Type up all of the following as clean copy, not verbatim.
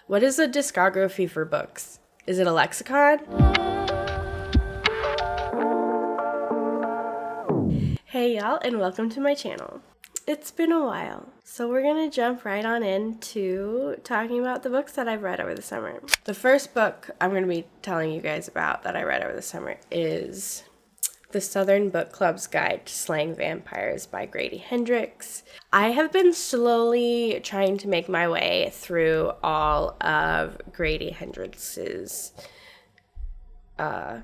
What is a discography for books? Is it a lexicon? Hey y'all, and welcome to my channel. It's been a while, so we're gonna jump right on into talking about the books that I've read over the summer. The first book I'm gonna be telling you guys about that I read over the summer is The Southern Book Club's Guide to Slaying Vampires by Grady Hendrix. I have been slowly trying to make my way through all of Grady Hendrix's, I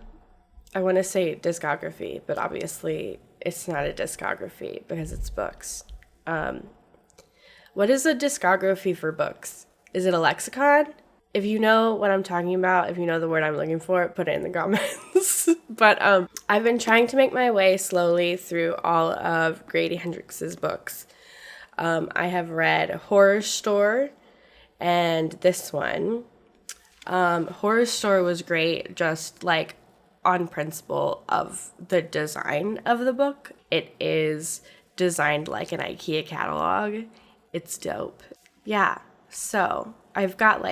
want to say discography, but obviously it's not a discography because it's books. What is a discography for books? Is it a lexicon? If you know what I'm talking about, if you know the word I'm looking for, put it in the comments. But I've been trying to make my way slowly through all of Grady Hendrix's books. I have read Horror Store and this one. Horror Store was great, just like on principle of the design of the book. It is designed like an IKEA catalog. It's dope. Yeah, so I've got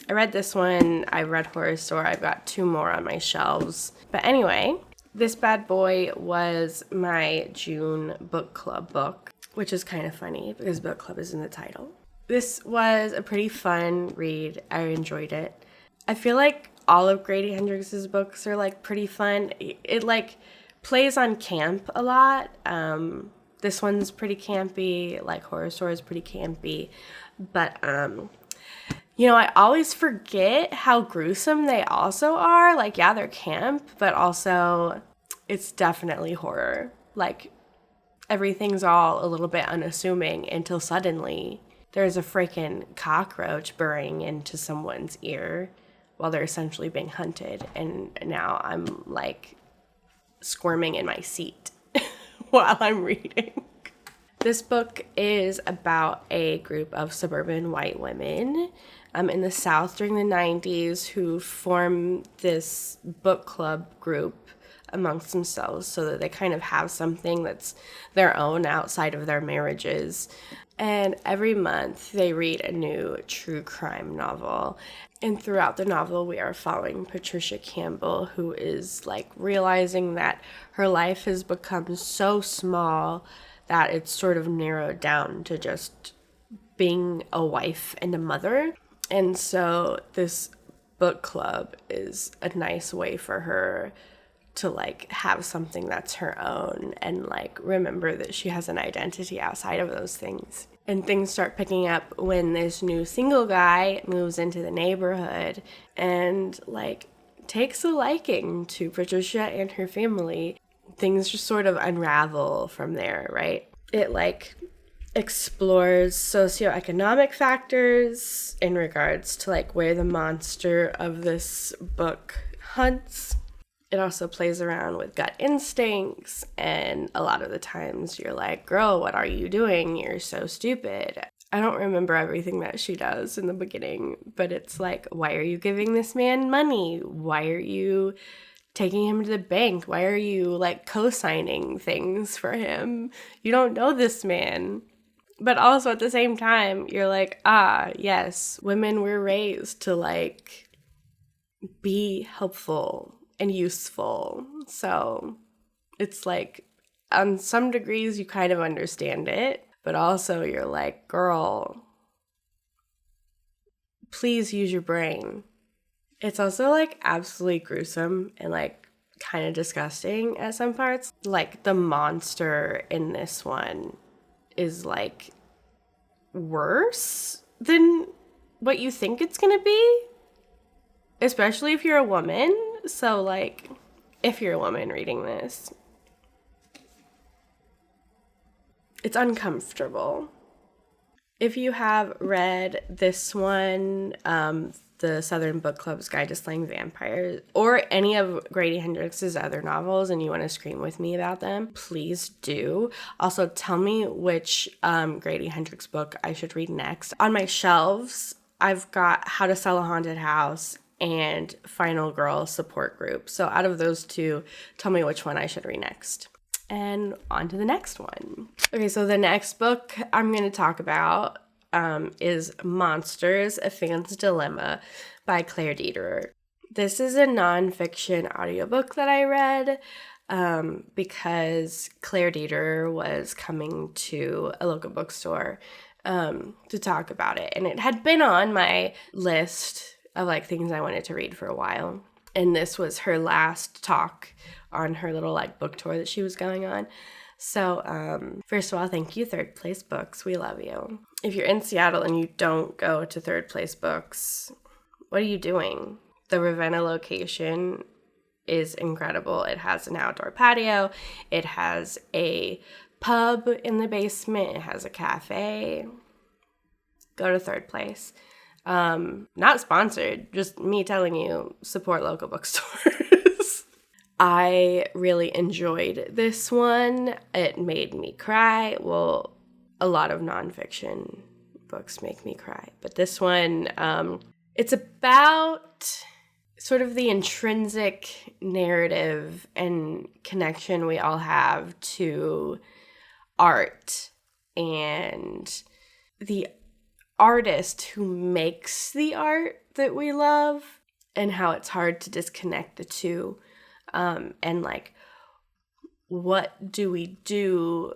I read this one, I read Horror Store, I've got 2 more on my shelves. But anyway, this bad boy was my June book club book, which is kind of funny because book club is in the title. This was a pretty fun read. I enjoyed it. I feel like all of Grady Hendrix's books are pretty fun. It plays on camp a lot. This one's pretty campy, Horror Store is pretty campy. But I always forget how gruesome they also are. Yeah, they're camp, but also it's definitely horror. Everything's all a little bit unassuming until suddenly there's a freaking cockroach burrowing into someone's ear while they're essentially being hunted. And now I'm squirming in my seat while I'm reading. This book is about a group of suburban white women in the South during the 90s who form this book club group amongst themselves so that they kind of have something that's their own outside of their marriages. And every month they read a new true crime novel. And throughout the novel, we are following Patricia Campbell, who is realizing that her life has become so small that it's sort of narrowed down to just being a wife and a mother. And so this book club is a nice way for her to have something that's her own and remember that she has an identity outside of those things. And things start picking up when this new single guy moves into the neighborhood and takes a liking to Patricia and her family. Things just sort of unravel from there, right? It explores socioeconomic factors in regards to where the monster of this book hunts. It also plays around with gut instincts, and a lot of the times you're like, girl, what are you doing? You're so stupid. I don't remember everything that she does in the beginning, but it's why are you giving this man money? Why are you taking him to the bank? Why are you co-signing things for him? You don't know this man. But also at the same time, you're yes, women were raised to be helpful and useful. So it's on some degrees you kind of understand it, but also you're girl, please use your brain. It's also absolutely gruesome and kind of disgusting at some parts. The monster in this one is worse than what you think it's gonna be, especially if you're a woman. So if you're a woman reading this, it's uncomfortable. If you have read this one, The Southern Book Club's Guide to Slaying Vampires, or any of Grady Hendrix's other novels, and you want to scream with me about them, please do. Also, tell me which Grady Hendrix book I should read next. On my shelves, I've got How to Sell a Haunted House and Final Girl Support Group. So out of those 2, tell me which one I should read next. And on to the next one. Okay, so the next book I'm going to talk about is Monsters, A Fan's Dilemma by Claire Dederer. This is a nonfiction audiobook that I read because Claire Dederer was coming to a local bookstore to talk about it. And it had been on my list of like things I wanted to read for a while. And this was her last talk on her little like book tour that she was going on. So first of all, thank you, Third Place Books. We love you. If you're in Seattle and you don't go to Third Place Books, what are you doing? The Ravenna location is incredible. It has an outdoor patio. It has a pub in the basement. It has a cafe. Go to Third Place. Not sponsored, just me telling you, support local bookstores. I really enjoyed this one. It made me cry. Well, a lot of nonfiction books make me cry, but this one, it's about sort of the intrinsic narrative and connection we all have to art and the artist who makes the art that we love and how it's hard to disconnect the two. And like, what do we do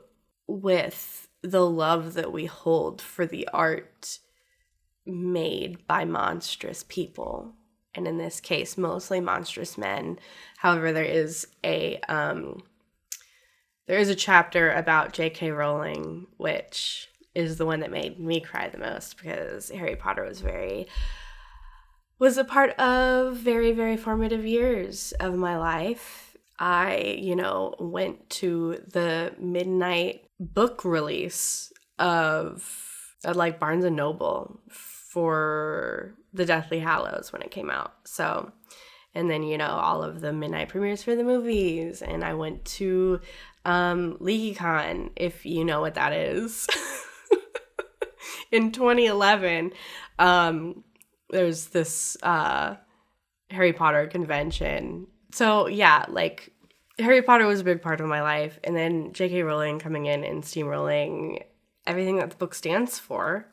with the love that we hold for the art made by monstrous people? And in this case, mostly monstrous men. However, there is a chapter about J.K. Rowling, which is the one that made me cry the most because Harry Potter was a part of very, very formative years of my life. I, went to the midnight book release of like Barnes & Noble for The Deathly Hallows when it came out. So, and then, all of the midnight premieres for the movies. And I went to LeakyCon, if you know what that is. In 2011, there's this Harry Potter convention. So yeah, like Harry Potter was a big part of my life. And then J.K. Rowling coming in and steamrolling everything that the book stands for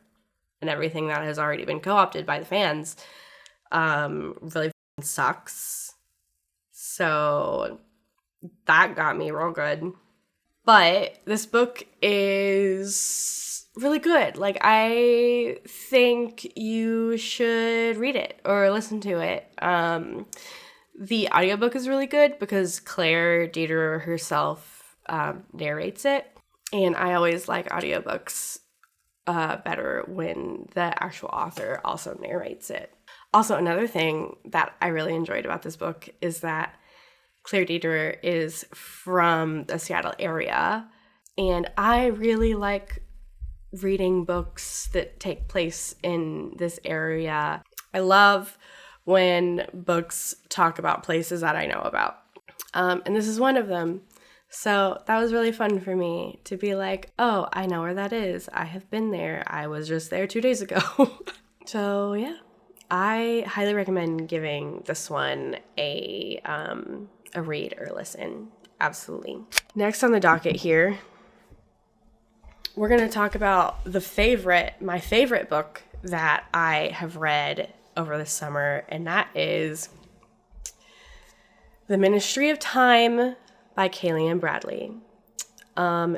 and everything that has already been co-opted by the fans really sucks. So that got me real good. But this book is really good. Like, I think you should read it or listen to it. The audiobook is really good because Claire Dederer herself narrates it. And I always like audiobooks better when the actual author also narrates it. Also, another thing that I really enjoyed about this book is that Claire Dederer is from the Seattle area. And I really like reading books that take place in this area. I love when books talk about places that I know about. And this is one of them. So that was really fun for me to be like, oh, I know where that is. I have been there. I was just there 2 days ago. So yeah, I highly recommend giving this one a read or listen. Absolutely. Next on the docket here, we're going to talk about my favorite book that I have read over the summer, and that is The Ministry of Time by Kayleigh Bradley.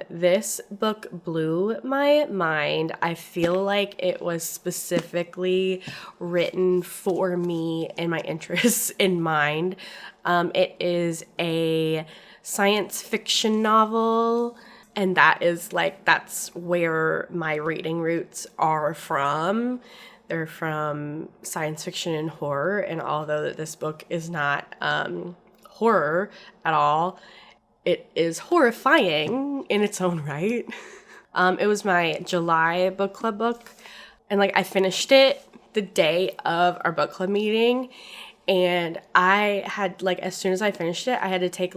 This book blew my mind. I feel like it was specifically written for me and my interests in mind. It is a science fiction novel, and that's where my reading roots are from. They're from science fiction and horror, and although this book is not horror at all, it is horrifying in its own right. It was my July book club book, and I finished it the day of our book club meeting, and I had as soon as I finished it, I had to take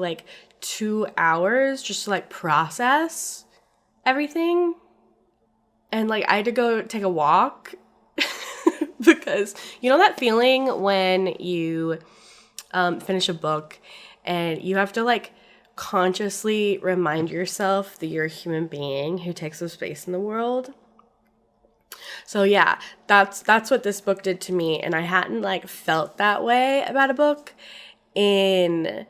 2 hours just to process everything, and I had to go take a walk because that feeling when you finish a book and you have to consciously remind yourself that you're a human being who takes up space in the world. So yeah, that's what this book did to me, and I hadn't like felt that way about a book in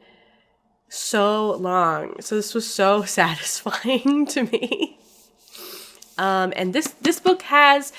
so long. So this was so satisfying to me. And this book has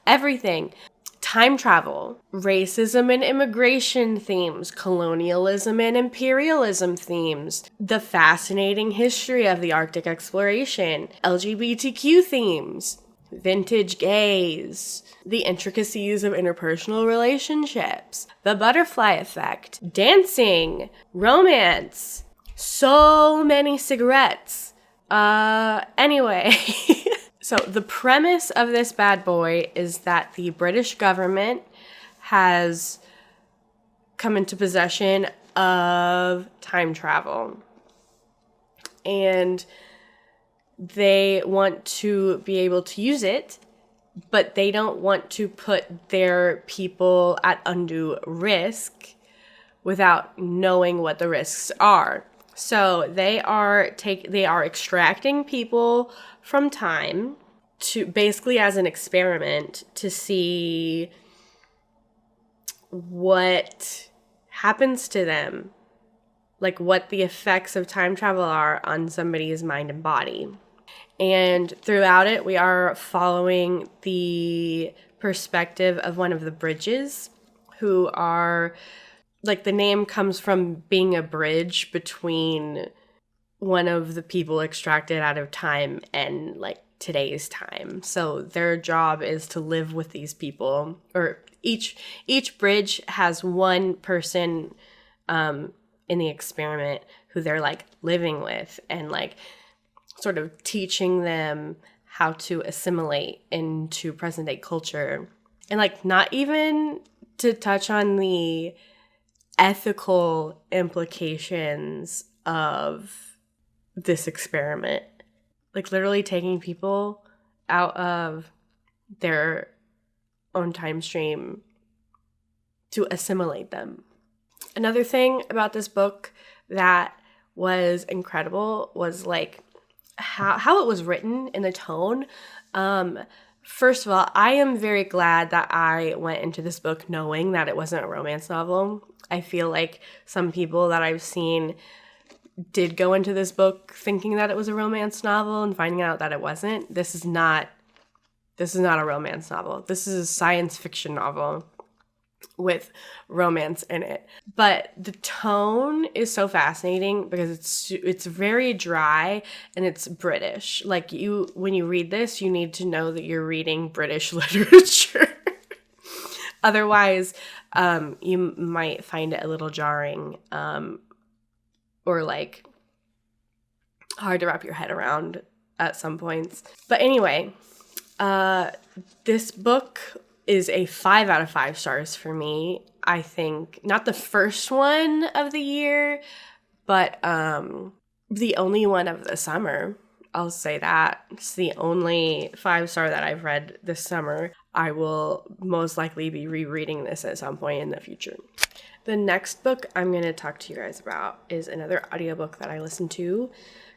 everything. Time travel, racism and immigration themes, colonialism and imperialism themes, the fascinating history of the Arctic exploration, LGBTQ themes, vintage gays, the intricacies of interpersonal relationships, the butterfly effect, dancing, romance, so many cigarettes. Anyway. So the premise of this bad boy is that the British government has come into possession of time travel. And they want to be able to use it, but they don't want to put their people at undue risk without knowing what the risks are. So they are extracting people from time to basically as an experiment to see what happens to them, like what the effects of time travel are on somebody's mind and body. And throughout it, we are following the perspective of one of the bridges, who are, like, the name comes from being a bridge between one of the people extracted out of time and, like, today's time. So their job is to live with these people, or each bridge has one person in the experiment who they're, like, living with and, like, sort of teaching them how to assimilate into present day culture. And, like, not even to touch on the ethical implications of this experiment. Like, literally taking people out of their own time stream to assimilate them. Another thing about this book that was incredible was, like, how it was written and the tone. First of all, I am very glad that I went into this book knowing that it wasn't a romance novel. I feel like some people that I've seen did go into this book thinking that it was a romance novel and finding out that it wasn't. This is not a romance novel. This is a science fiction novel with romance in it. But the tone is so fascinating because it's very dry and it's British. Like, when you read this, you need to know that you're reading British literature. Otherwise, you might find it a little jarring, or, like, hard to wrap your head around at some points. But anyway, this book is a 5 out of 5 stars for me. I think not the first one of the year, but the only one of the summer. I'll say that. It's the only 5-star that I've read this summer. I will most likely be rereading this at some point in the future. The next book I'm going to talk to you guys about is another audiobook that I listened to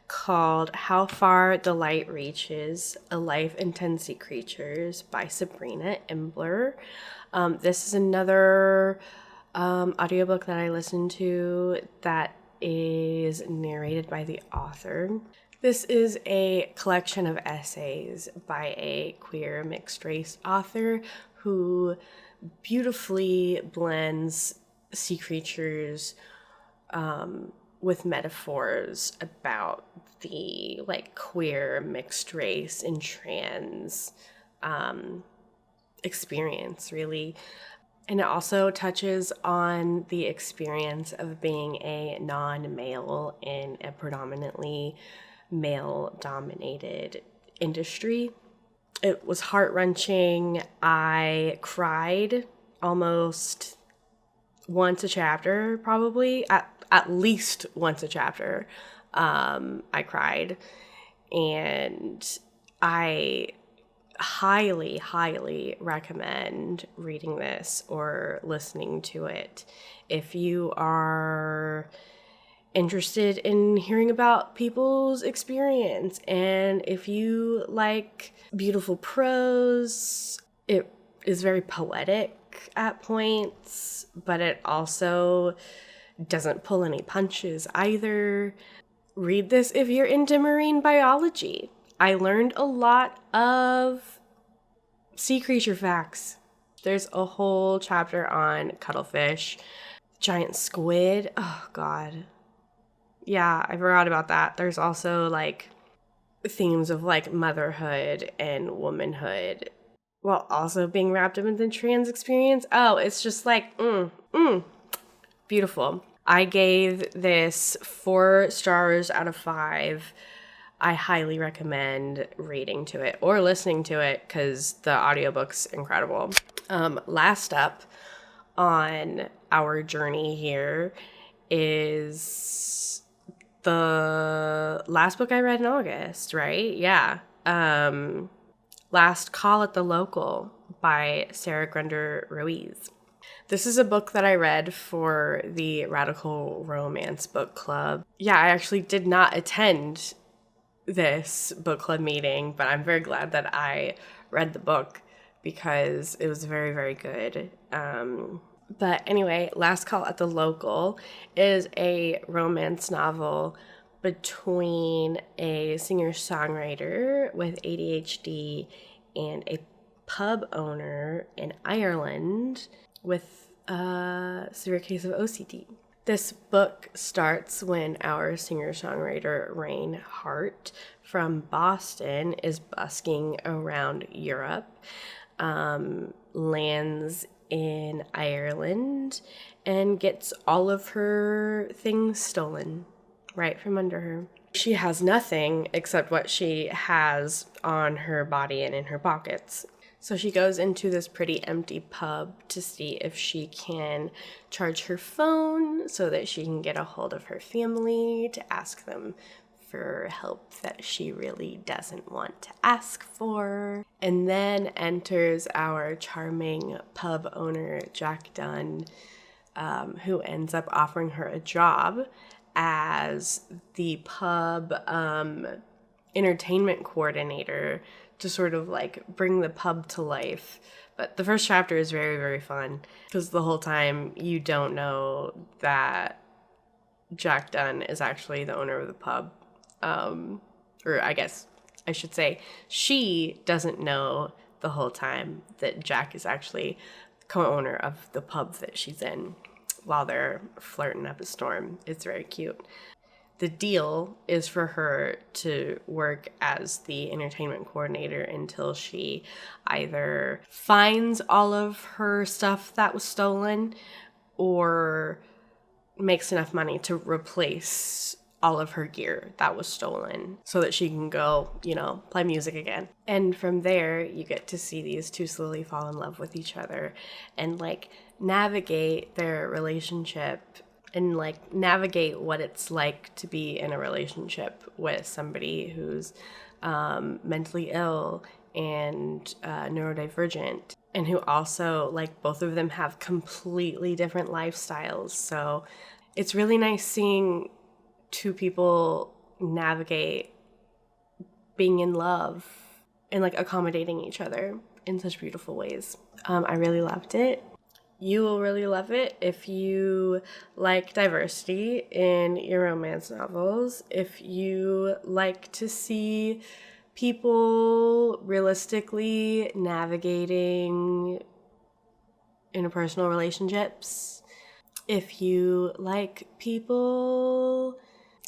called How Far the Light Reaches, A Life in 10 Sea Creatures by Sabrina Imbler. This is another audiobook that I listened to that is narrated by the author. This is a collection of essays by a queer mixed race author who beautifully blends sea creatures with metaphors about the, like, queer mixed race and trans experience, really. And it also touches on the experience of being a non-male in a predominantly male-dominated industry. It was heart-wrenching. I cried almost once a chapter, probably. At least once a chapter, I cried. And I highly, highly recommend reading this or listening to it if you are interested in hearing about people's experience, and if you like beautiful prose It is very poetic at points, but it also doesn't pull any punches either. Read this if you're into marine biology. I learned a lot of sea creature facts. There's a whole chapter on cuttlefish, giant squid. Oh, God. Yeah, I forgot about that. There's also, like, themes of, like, motherhood and womanhood while also being wrapped up in the trans experience. Oh, it's just, like, beautiful. I gave this 4 stars out of 5. I highly recommend reading to it or listening to it because the audiobook's incredible. Last up on our journey here is the last book I read in August, right? Yeah. Last Call at the Local by Sarah Grunder Ruiz. This is a book that I read for the Radical Romance Book Club. Yeah, I actually did not attend this book club meeting, but I'm very glad that I read the book because it was very, very good. But anyway, Last Call at the Local is a romance novel between a singer-songwriter with ADHD and a pub owner in Ireland with a severe case of OCD. This book starts when our singer-songwriter Rain Hart from Boston is busking around Europe, lands in Ireland, and gets all of her things stolen right from under her. She has nothing except what she has on her body and in her pockets. So she goes into this pretty empty pub to see if she can charge her phone so that she can get a hold of her family to ask them for help that she really doesn't want to ask for. And then enters our charming pub owner, Jack Dunn, who ends up offering her a job as the pub entertainment coordinator to sort of like bring the pub to life. But the first chapter is very, very fun because the whole time you don't know that Jack Dunn is actually the owner of the pub. Or I guess I should say she doesn't know the whole time that Jack is actually co-owner of the pub that she's in while they're flirting up a storm. It's very cute. The deal is for her to work as the entertainment coordinator until she either finds all of her stuff that was stolen or makes enough money to replace all of her gear that was stolen so that she can go, play music again. And from there, you get to see these two slowly fall in love with each other and navigate their relationship and navigate what it's like to be in a relationship with somebody who's mentally ill and neurodivergent, and who also both of them have completely different lifestyles. So it's really nice seeing two people navigate being in love and accommodating each other in such beautiful ways. I really loved it. You will really love it if you like diversity in your romance novels, if you like to see people realistically navigating interpersonal relationships, if you like people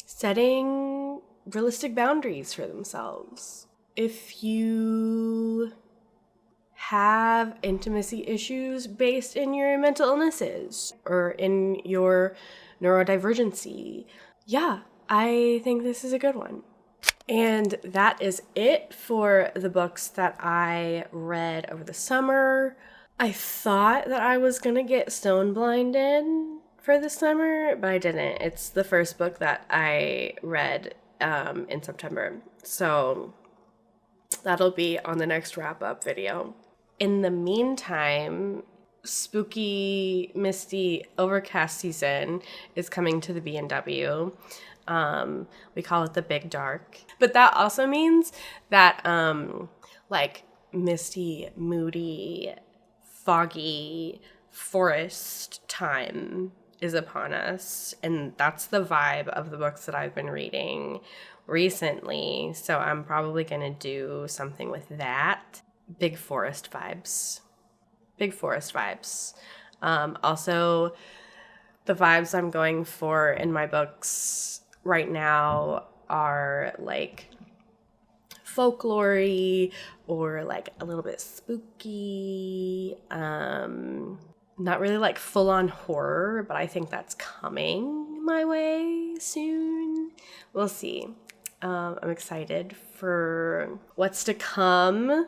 setting realistic boundaries for themselves, if you have intimacy issues based in your mental illnesses or in your neurodivergency. Yeah, I think this is a good one. And that is it for the books that I read over the summer. I thought that I was going to get Stone Blinded for the summer, but I didn't. It's the first book that I read in September. So that'll be on the next wrap-up video. In the meantime, spooky, misty, overcast season is coming to the B&W. We call it the Big Dark. But that also means that, misty, moody, foggy forest time is upon us, and that's the vibe of the books that I've been reading recently. So I'm probably going to do something with that. Big forest vibes. Also, the vibes I'm going for in my books right now are like folklore-y or like a little bit spooky. Not really like full-on horror, but I think that's coming my way soon. We'll see. I'm excited for what's to come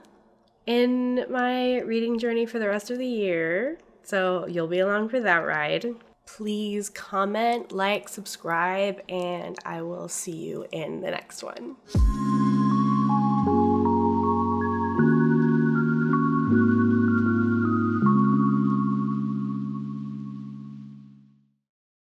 in my reading journey for the rest of the year. So you'll be along for that ride. Please comment, like, subscribe, and I will see you in the next one.